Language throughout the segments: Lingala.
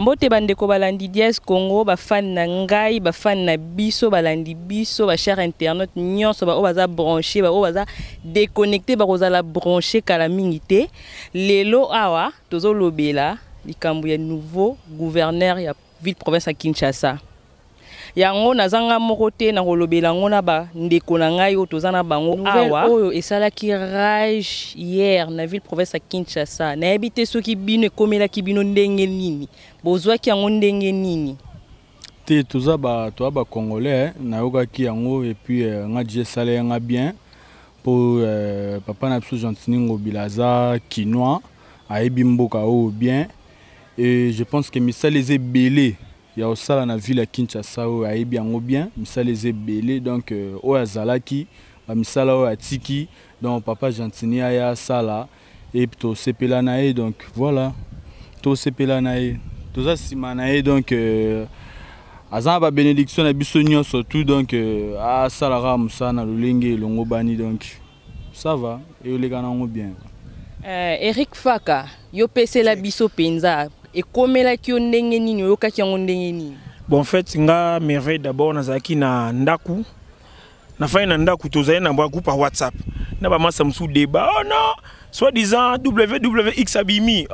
Mbote bandeko balandi DS Congo ba fan na ngai ba fan na biso balandi biso ba cher internet nyonso ba o baza branché ba o baza déconnecté ba kozala branché kala mingi te lelo awa tozo lobela likambo ya nouveau gouverneur ya ville province à Kinshasa. Yango nazanga moko te na kolobela ngona ba ndeko na ngai o tozana bango awa oyo esalaki rage hier na ville province à Kinshasa na ebite soki bino ekomela ki bino ndenge nini bozwaki yango ndenge nini te toza ba congolais na yoka ki yango et puis nga je salé nga bien pour papa na biso Gentiningo Bilaza Kinois ayebi mboka o bien et je pense que misala les belé ya osala na ville ya Kinshasa o ayebi yango bien misala les belé donc o azalaki ba misala o atiki donc papa Gentini aya sala et puis to sepela na e donc voilà to sepela na e toza sima na e donc azana ba bénédiction na biso nyonso tout donc a salara musana lolenge longo bani donc ça va et les gars n'ont bien. Eric Faka yo pese la biso penza et komela ki ndenge nini yo kaki yango ndenge nini. Bon en fait nga merveille d'abord nazaki na ndaku na fa na ndaku tozali na groupe par WhatsApp na ba masa msu débat oh non soi-disant WWX abimi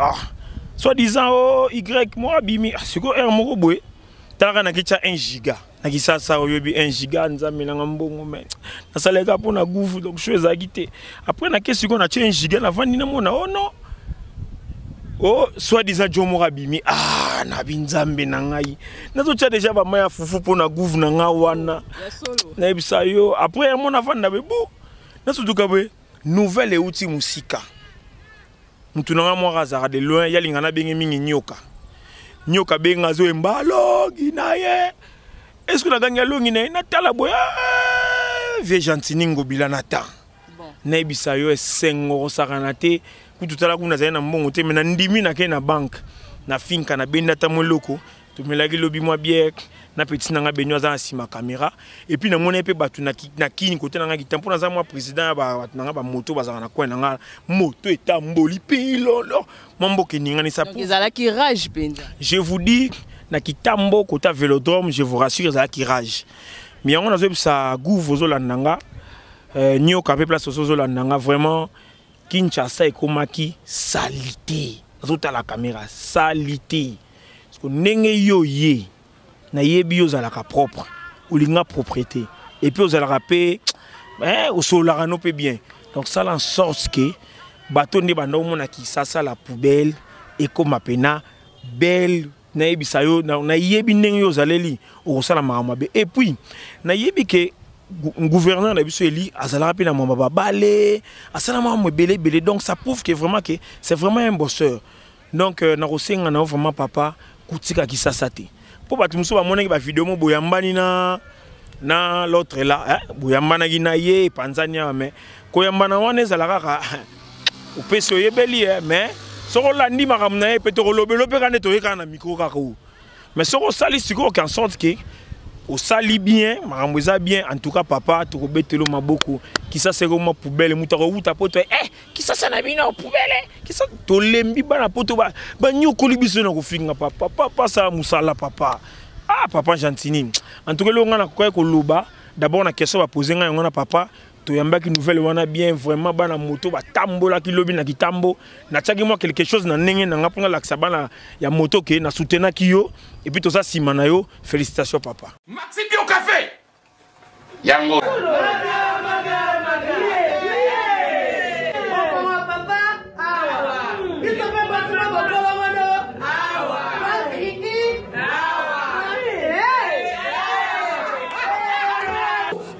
soi-disant oh Y moi abimi siko R moko boye talaka na kicha 1 giga na kisasa oyobi 1 giga nzambe na ngambongo mais na saleka pona goufu donc chose agité après na kesi ko na 1 giga na vandi na mona oh non oh soi-disant Jomo Rabimi na binzambe na ngai nazo tcha déjà ba maya fufu pona goufu na nga wana na ebisa yo après mona vanda bebu nazo tuka be nouvelle et outil musika mutu na nga mo razara de loin ya lingana bengi mingi nyoka nyoka benga zo embalo ginaye est-ce que la gagne longi na tala boya vie Gentiningo Bilanata na ebisa yo esengo sakanate kututala kuna zaina mbongo te mena ndimi na ke na bank na finka na benda ta moloko to melaki lobi mwa biek na petit na nga benyo za sima caméra et puis na mona pe batu na kini côté na nga kitampo na za mwa président ba na nga ba moto bazaka na coin na nga moto etamboli pilo mambo ke ningani sa pour ezala ki rage penza je vous dis na kitambo côté vélodrome je vous rassure ezala ki rage mais on a zo sa gouv zo landanga nyoka pe place zo landanga vraiment Kinshasa ekomaki salité azota la caméra salité parce que ndenge yo ye na yebi yo zalaka propre olinga propreté et puis aux alaka au solara no pe bien donc ça en sorte que bateau ne banda mona ki sasa la poubelle ekoma pena belle na yebi sayo na yebi ndenge yo zaleli o sala mabe et puis na yebi que gouverneur na biso eli azala pe na mama babale asala mama belé donc ça prouve que vraiment que c'est vraiment un bosseur donc na rosenga na vraiment papa kutika kisasa te po batu muso ba monaki ba vidéo mo boyambani na l'autre là boyambana gina ye Tanzania mais koyambana wana ezala kaka upeso yebeli mais soko landi makamna e petro lobelo pe kana to yeka na micro kaka mais soko sali siko en sorte que au sali bien, maramboza bien, en tout cas papa, tu rebetelo maboko, qui ça c'est comme poubelle, moutaro ou ta poto, qui ça ça n'a bien au poubelle, qui ça to lembi bana poto ba nyo kolibiso na kofinga papa, papa ça musala papa, papa Gentini, en tout cas le on a quoi ko loba, d'abord na question va poser nga ngona papa, to yamba ki nouvelle wana bien vraiment bana moto ba tambola ki lobi na kitambo, na tchaki moi quelque chose na ndenge na ngapanga la sabana ya moto ke na soutena ki yo. Et puis tout ça, Simanayo, félicitations papa. Maxi Bio Café Yango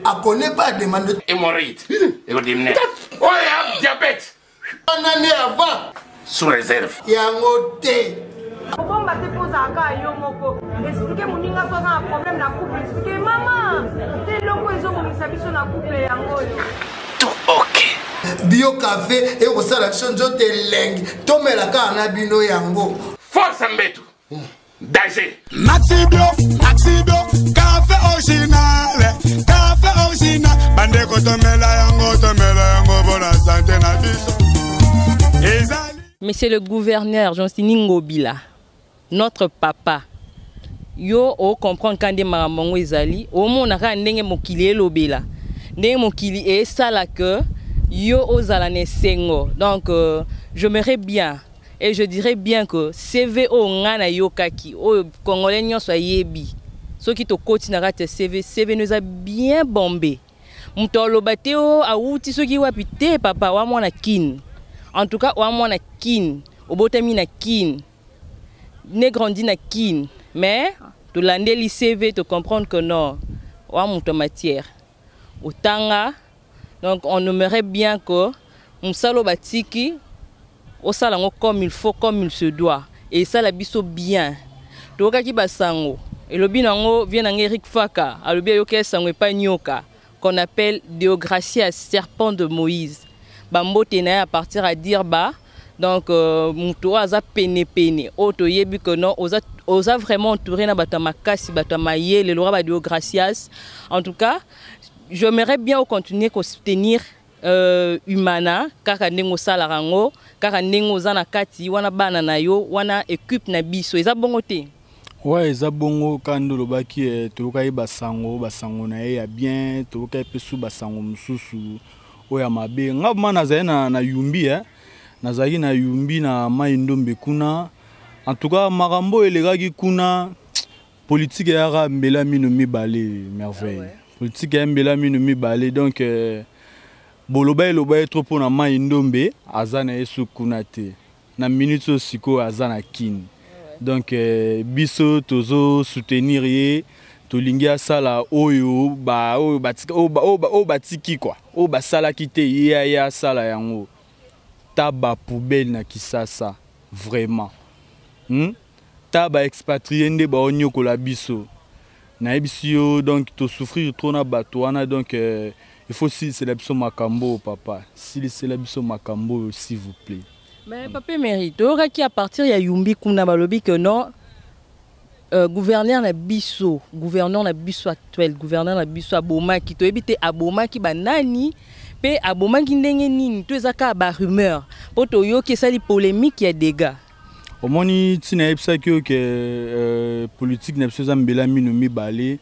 A connaît pas demande hémorroïde et oh diabète un année avant sous réserve Yango té. Comment bater pour Zaka et Yomoko? Expliquez mon ninga soit un problème na couple. Expliquez maman. T'es loco ils ont mon sabi sur la couple yango. Tout ok. Bio café et au sala chonjo te leng. Tome la ka na bino yango. Force Mbetu. Danger. Maxi Bio, café original. Café original. Bande ko tomela yango pour la santé na biso. Mais c'est le gouverneur Gentiningo Bila. notre papa. Yo o comprendre quand des mamango ezali, o monaka ndenge mokili elobela. Ndenge mokili e sala que yo ozala ne sengo. Donc j'aimerais bien et je dirais bien que CV o ngana yokaki o congolais nyonso yebi. Ce qui te continue à te CV nous a bien bombé. Mutolo bateo a outi ce qui wapite papa wa mwana kin. En tout cas wa mwana kin, obotami na kin. Ne grandi na kin, mais tu l'andé li CV te comprendre que non, wa muto matière. Otanga, donc on aimerait bien que musalo batiki au salango comme il faut, comme il se doit, et ça la biso bien. Toka ki basango. Et le binango vient en Eric Faka, à l'objet yoke sango pas nyoka, qu'on appelle Déogracia, serpent de Moïse. Bambo tena à partir à dire bah, donc muto aza pene pene. Oto yebi que non, osa vraiment entouré na batama kasi batama ye le lora ba Déogracias. En tout cas, j'aimerais bien continuer à soutenir Humana, kaka nengo sala rango, kaka nengo zana kati wana bana na yo, wana équipe na biso. Eza bongo te. Ouais, eza bongo kando lobaki toluka ye basango na ye ya bien, toluka pe su basango mususu oya mabe. Ngabuma nazali na yumbi nazali na yumbi na Mai-Ndombe kuna. En tout cas makambo elegaki kuna politique ya mbela mino mibale merveille. Ah ouais. Politique ya mbela mino mibale donc boloba trop pour na Mai-Ndombe azana yesu kuna te. Na minute siko azana kin. Donc biso tozo soutenir ye tolingia sala oyo ba batiki quoi o ba sala kite ya sala yango taba poubelle na Kisasa vraiment taba expatrié nde ba onyoko la biso na ebisio donc to souffrir trop na bato wana donc il faut si c'est la biso makambo papa si c'est la biso makambo s'il vous plaît. Mais papa mérite, qui à partir ya Yumbi kuna balobi que non gouverneur na biso actuel, gouverneur na biso aboma ki to ebite aboma ki banani pe aboma ki ndenge nini to ezaka ba rumeur poto yo ki sali polémique ya dégâts. Omoni tina epsa ki que politique na biso zambela mino mibale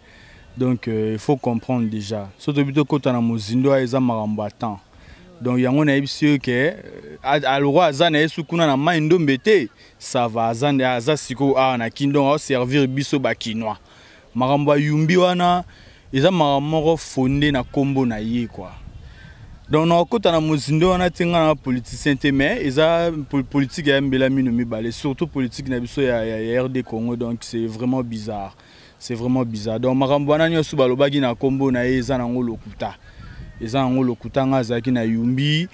donc il faut comprendre déjà surtout bito kota na mozindo eza makambo atan. Donc yango na ebisi que alwa azana yesu kuna na Mai-Ndombe te ça va azana azasiko na kindon au servir biso ba kinois makambo yumbi wana eza makambo fondé na kombo na ye quoi. Donc na kota na mozindo wana tinga na politicien te mais eza politique ya mbela mino mibale surtout politique na biso ya RD Congo donc c'est vraiment bizarre. C'est vraiment bizarre. Donc makambo wana nyosu balobaki na kombo na ye eza nango lokuta. Les gens ont le coutanga zaki na yumbi,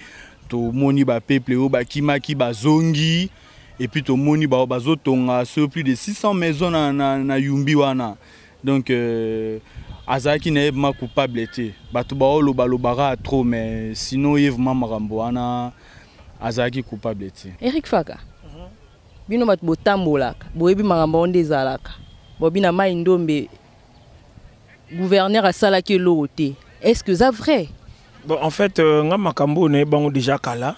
to moni ba peuple o ba kimaki ba zongi, et puis to moni ba bazotonga sur plus de 600 maisons na yumbi wana. Donc azaki na ma coupable te. Bato ba lo balobara trop mais sinon il vraiment makambo wana azaki coupable te. Eric Faka. Bino bat botambolaka, boyebi makambo onde zalaka. Bobina Mai-Ndombe gouverneur a salaki lote. Est-ce que c'est vrai? Bon, en fait, nga makambo ne bango déjà kala.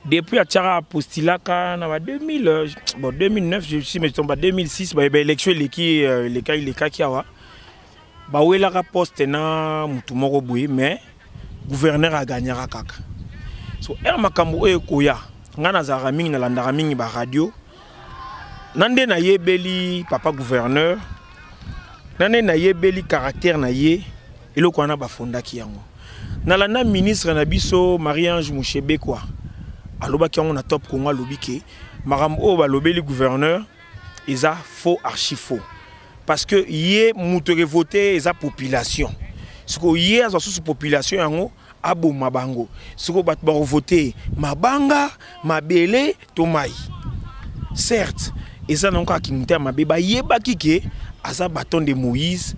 Depuis Achara Postilaka, na 2009, je suis mais tombe 2006, ba élection les cas qui awa. Ba wela ka poste na mutu moko boye mais gouverneur a gagné kaka. So makambo e koya. Nga na zara mingi na landara mingi ba radio. Nande na yebeli papa gouverneur. Nande na yebeli caractère na ye. Et le quoi na bafonda ki yango. Nalanda ministre na biso Marie-Ange Mouchebe quoi. Aloba ki yango na top Congo alobi ke maram o ba lobeli gouverneur eza faux archi faux. Parce que yé moutere voter eza population. Siko yé azo sous population yango abo mabango. Siko bat ba voter mabanga, mabele, tomai. Certes, eza nango akimita mabeba yeba kike aza bâton de Moïse.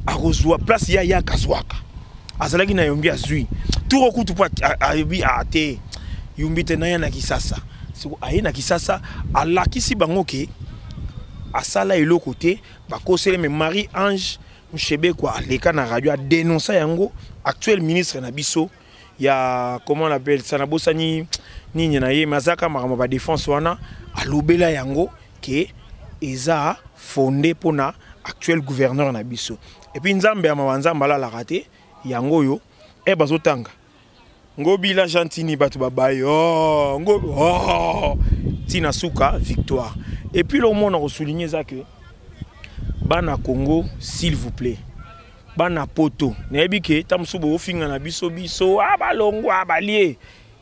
A reçoit place ya kaswaka azalaki na yombi azui tout okutu pa ayebi ate yombi te na ya na Kisasa siko aye na Kisasa alakisi bango ke asala eloko te bakosele me Marie-Ange Mouchebe quoi aleka na radio a dénoncer yango actuel ministre na biso ya comment on appelle ça na bosani nini na ye mazaka makambo ba défense wana alobela yango que eza fondé pour na actuel gouverneur na biso. Et puis nzambe ya mawanzamba la raté yango yo e bazotanga ngobila gentini batu babayo tina suka victoire. Et puis le monde a souligné ça que bana Congo s'il vous plaît bana poto nebi ke tamsubo finga na biso abalongo abalie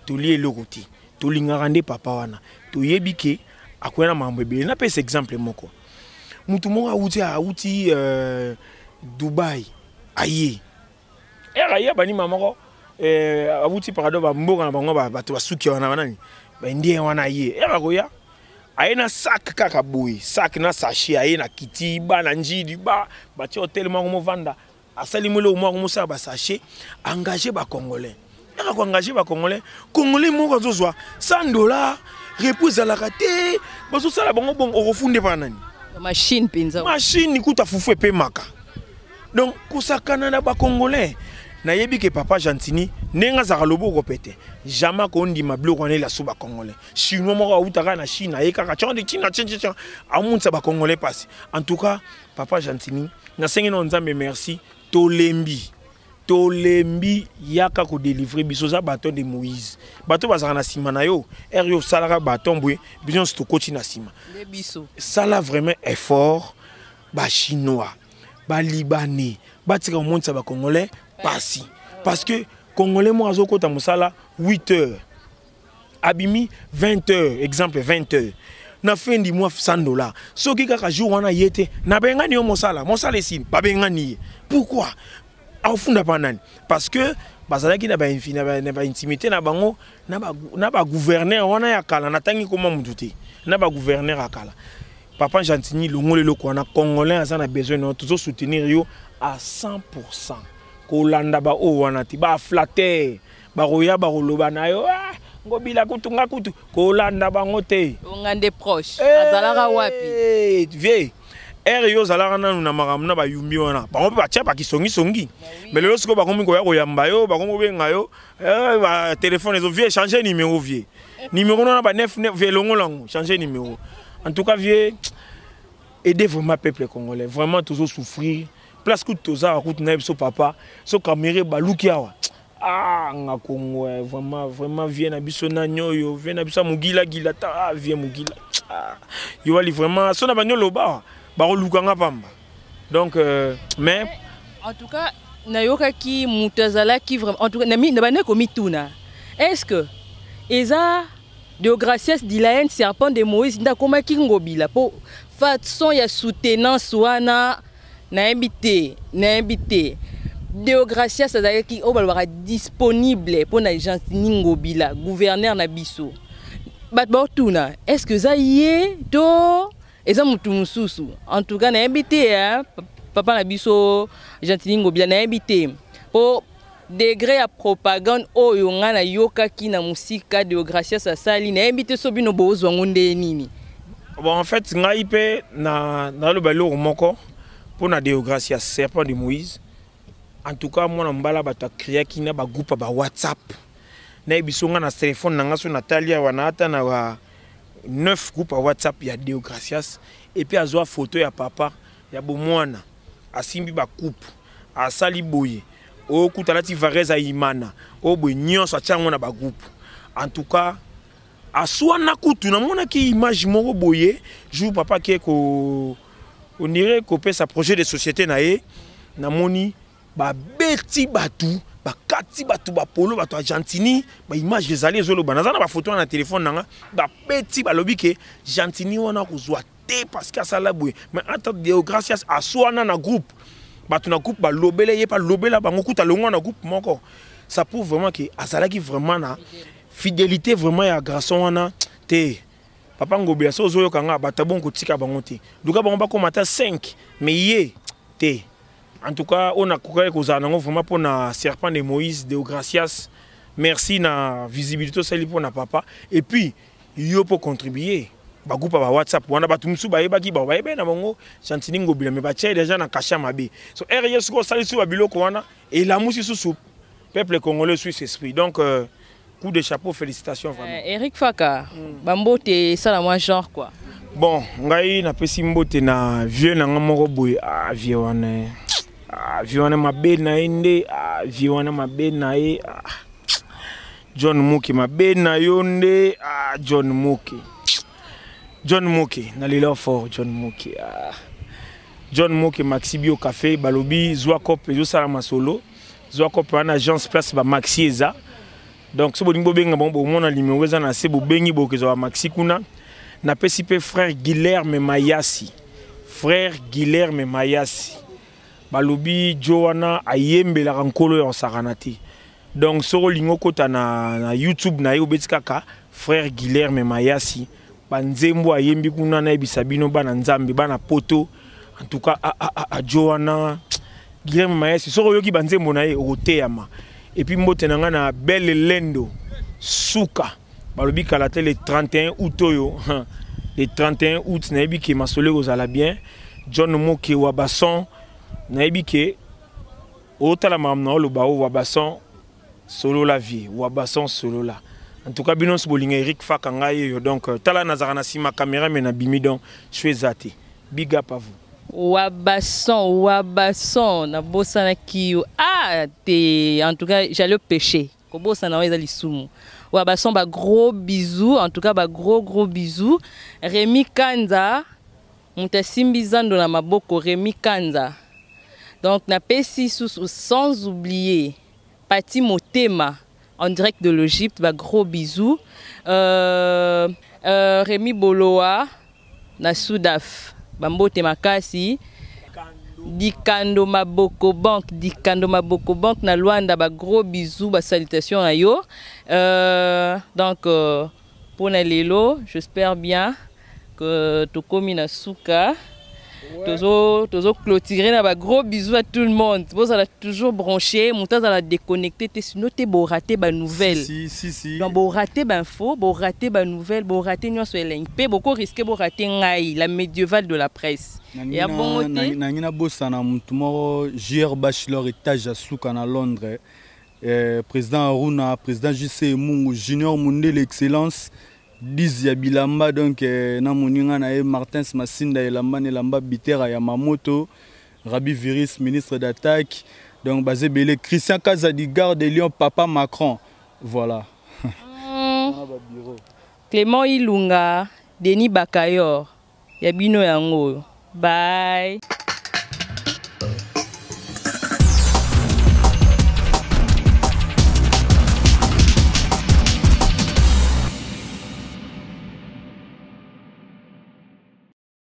to lié lokoti to lingarande papa wana to yebi ke akwena mambo be na pesa exemple moko mutu mo auti Dubai aye era bani mamako auti parado ba mboka na bango bato basuki wana banani ba ndie wana aye era koya aina sac kaka boy sac na sachet aina kiti bana njidi ba ti hotel mo vanda asali molo mo musa ba sachet engagé ba congolais era ko engagé ba congolais mo ko zozwa $100 repose à la raté bazo sala bango bon ofunde pa nani machine penza machine nikuta fufu pe maka donc kusakana na ba congolais na yebi ke papa Gentini nenga za lobo ko pété jamais ko ndima bloko na la suba congolais chinois mo utaka na Chine ayeka ka chonde Chine amunsa ba congolais passe. En tout cas papa Gentini na sengi no nzambe merci tolembi yaka ko délivrer biso za bâton de Moïse bato bazaka na sima na yo yo salaka bâton boy biso sto koti na sima biso sala vraiment effort ba chinois ba libanais batika monsa ba congolais passi parce que congolais mo azokota musala 8h abimi 20h exemple 20h na fin du mois $100 soki kaka jour wana yete na bengani yo mosala esine ba bengani pourquoi afunda panani parce que bazalaki na ba intimité na bango na ba gouverneur wana ya kala natangi koma mututé na ba gouverneur akala papa Gentini longole loko na congolais azana besoin de toujours soutenir yo à 100%. Kolanda ba o wana ti ba flatter ba roya ba roloba na yo ngobila kutunga kutu kolanda bango te ngande proche azalaka wapi vie yo zalaka nanu na makamna ba yumbi wana bango ba tia ba kisongi mais le siko ba komi ko ya koyamba yo ba komo benga yo ba téléphone ezo vie changer numéro vie numéro na ba 99 vie longolango changer numéro. En tout cas vie aider vraiment peuple congolais vraiment toujours souffrir place que toza route na biso papa so caméré balukiawa nga Congo vraiment vient na biso na nyoyo vient na biso mugila ta vient mugila yo wali vraiment so na banyolo ba lukanga pamba donc mais en tout cas nayoka ki mutazala ki vraiment en tout cas na bane ko mituna est-ce que eza de gracias dilaen serpent de Moïse nda koma ki ngobila po façon ya soutenance wana na invité Deo Gracias azalaki obalwaka disponible pour na Gentini Ngobila gouverneur na biso bat bortuna est-ce que ça yé to eza mutu mususu en tout cas na invité papa na biso Gentini Ngobila na invité pour degré ya propagande oyo nga na yoka ki na musika Deo Gracias asali na invité sobino bozwa ngonde nini bon en fait ngai pe na lo balo moko pour na Deo Gracias serpent de Moïse. En tout cas moi na mbala bata créer ki na ba groupe ba WhatsApp na ebisonga na téléphone na ngaso Natalia wana ata na 9 groupes WhatsApp ya Deo Gracias et puis azwa photo ya papa ya bomwana asimbi ba coupe asali boye o kutalati vareza imana o boye nyonso atyango na ba groupe. En tout cas aswa na kutu na mona ki image moko boye jour papa ki ko on irait copier sa projet de société nae na moni ba beti batu ba kati batu ba polo batu a Gentini ba image les alliés zolo banazana ba photo na téléphone nanga ba beti ba lobi ke Gentini wana kozwa te parce que ça la boue mais attends Deo Gracias aswana na groupe batu na groupe ba lobele ye pa lobela bango kuta longo na groupe moko ça prouve vraiment que azalaki vraiment na fidélité vraiment ya garçon wana te papa Ngobila so zoyo kanga batabon ko tika bango te duka bango ba komata 5 mais yé te. En tout cas on a koka ko zanango vraiment pour na serpent de Moïse Deo Gracias merci na visibilité sali pour na papa et puis yo pour contribuer ba groupe ba WhatsApp wana batu musu ba yeba ki ba yeba na bango Gentini Ngobila mais ba tché déjà na kasha mabe so RS ko sali su ba biloko wana et la musi sous peuple congolais suit cet esprit donc coup de chapeau félicitations vraiment Eric Faka bambote ça la moi genre quoi Bon, ngai na pesi mbote na vieux na ngamoko boy vieux wana. Vieux wana mabe na ende, vieux wana mabe na e. John Muki mabe na yonde, John Muki. John Muki, na lilo fort John Muki. John Muki Maxi Bio Café balobi zwa cop ezo sala masolo. Zwa cop en agence place ba Maxi eza. Donc ce bolingo benga bon mona numéro eza na se bo bengi bo kezo Maxi kuna. Na pesipe frère Guilherme Mayasi. Frère Guilherme Mayasi. Balobi Joana ayembe la rankolo ya saranati. Donc soro lingo kota na YouTube na yo betikaka frère Guilherme Mayasi. Banzembo ayembi kuna na ebisabino bana nzambe bana poto. En tout cas à Joana Guilherme Mayasi soro yoki banzembo na ye oteyama. Et puis mbote nanga na Belle Lendo Souka. Balobi kalate le 31 août oyo. Le 31 août naebi ke masole ozala bien. John Moke Wabasson naebi ke otala mamna oloba Wabasson solo la vie, Wabasson solo la. En tout cas binon bolinga Eric Fakanga yo donc tala nazarana si ma caméra mais na bimi donc je fais zate. Big up à vous. Wabasson na bosana kiyo te en tout cas j'allais pêcher. Ko bosana wa ezali sumu. Wabasson ba gros bisous, en tout cas ba gros bisous. Rémi Kanza, Mutasimbi Zando na maboko Rémi Kanza. Donc na pesi sans oublier Pati Motema en direct de l'Égypte, ba gros bisous. Rémi Boloa na Soudaf, Bambote Makasi. Dikando Maboko Bank na Luanda, ba gros bisous, ba salutations à yo. Donc pour Nalelo, j'espère bien que tu commis na souka. Tozo clôturer na ba gros bisous à tout le monde. Vous allez toujours brancher, monter à la déconnecter, sinon tu beau rater ba nouvelle. Si. Donc beau rater ba info, beau rater ba nouvelle, beau rater nyo so LNP, beaucoup risquer beau rater ngai, la médiévale de la presse. Et à bon côté, nangina bossana mutumo JR Bachelor étage à souka na Londres. Président Aruna, président JC Mungu, Junior Mundé l'excellence. 10 ya bilamba donc na moninga na Martins Masinda elamba nelamba bitera ya Mamoto Rabi Viris ministre d'attaque donc basé belé Christian Kazadi garde de Lyon papa Macron voilà. Clément Ilunga Denis Bakayor ya bino yango bye.